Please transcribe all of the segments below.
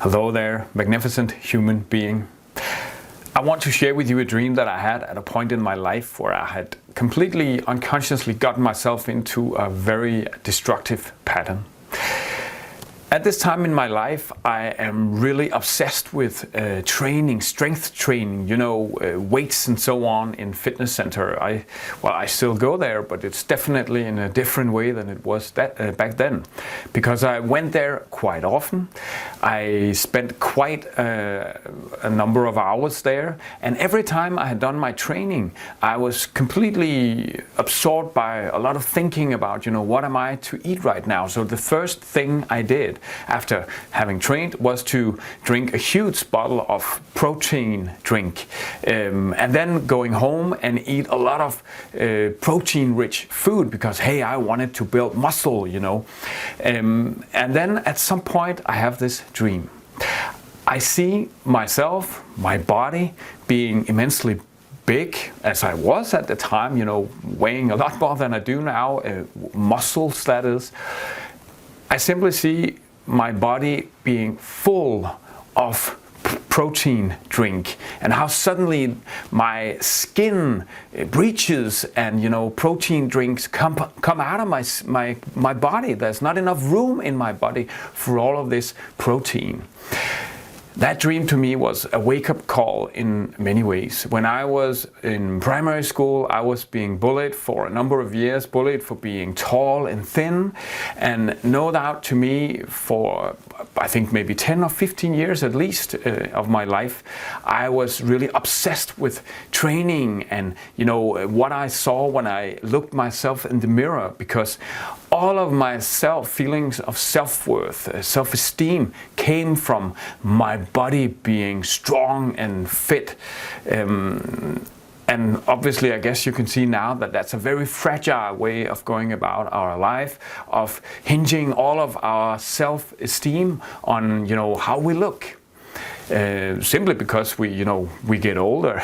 Hello there, magnificent human being. I want to share with you a dream that I had at a point in my life where I had completely unconsciously gotten myself into a very destructive pattern. At this time in my life, I am really obsessed with training, strength training, weights and so on in fitness center. I still go there, but it's definitely in a different way than it was back then. Because I went there quite often. I spent quite a number of hours there. And every time I had done my training, I was completely absorbed by a lot of thinking about, what am I to eat right now? So the first thing I did after having trained was to drink a huge bottle of protein drink, and then going home and eat a lot of protein rich food because hey, I wanted to build muscle, and then at some point I have this dream. I see myself, my body being immensely big, as I was at the time, weighing a lot more than I do now, muscles that is. I simply see my body being full of protein drink and how suddenly my skin breaches and protein drinks come out of my body. There's not enough room in my body for all of this protein. That dream to me was a wake-up call in many ways. When I was in primary school, I was being bullied for a number of years, bullied for being tall and thin, and no doubt to me for I think maybe 10 or 15 years at least of my life, I was really obsessed with training and what I saw when I looked myself in the mirror, because all of my feelings of self-worth, self-esteem came from my body being strong and fit. And obviously, I guess you can see now that that's a very fragile way of going about our life, of hinging all of our self-esteem on, how we look. Simply because we get older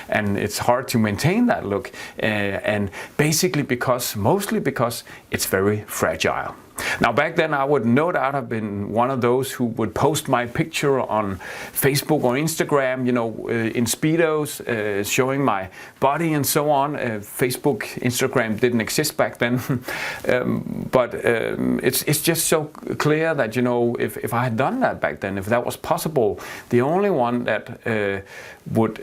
and it's hard to maintain that look, and basically mostly because it's very fragile. Now back then I would no doubt have been one of those who would post my picture on Facebook or Instagram, in Speedos, showing my body and so on. Facebook, Instagram didn't exist back then. But it's just so clear that, if I had done that back then, if that was possible, the only one that would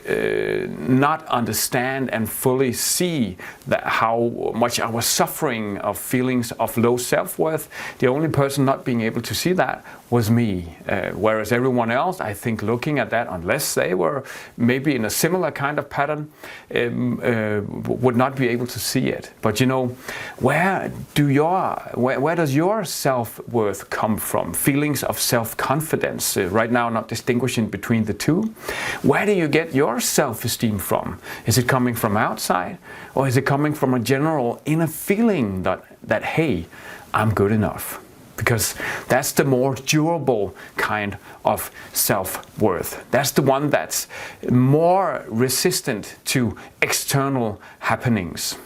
not understand and fully see that how much I was suffering of feelings of low self-worth, the only person not being able to see that was me. Whereas everyone else, I think, looking at that, unless they were maybe in a similar kind of pattern, would not be able to see it. But where does your self-worth come from? Feelings of self-confidence, right now not distinguishing between the two. Where do you get your self-esteem from? Is it coming from outside, or is it coming from a general inner feeling that hey, I'm good enough? Because that's the more durable kind of self-worth. That's the one that's more resistant to external happenings.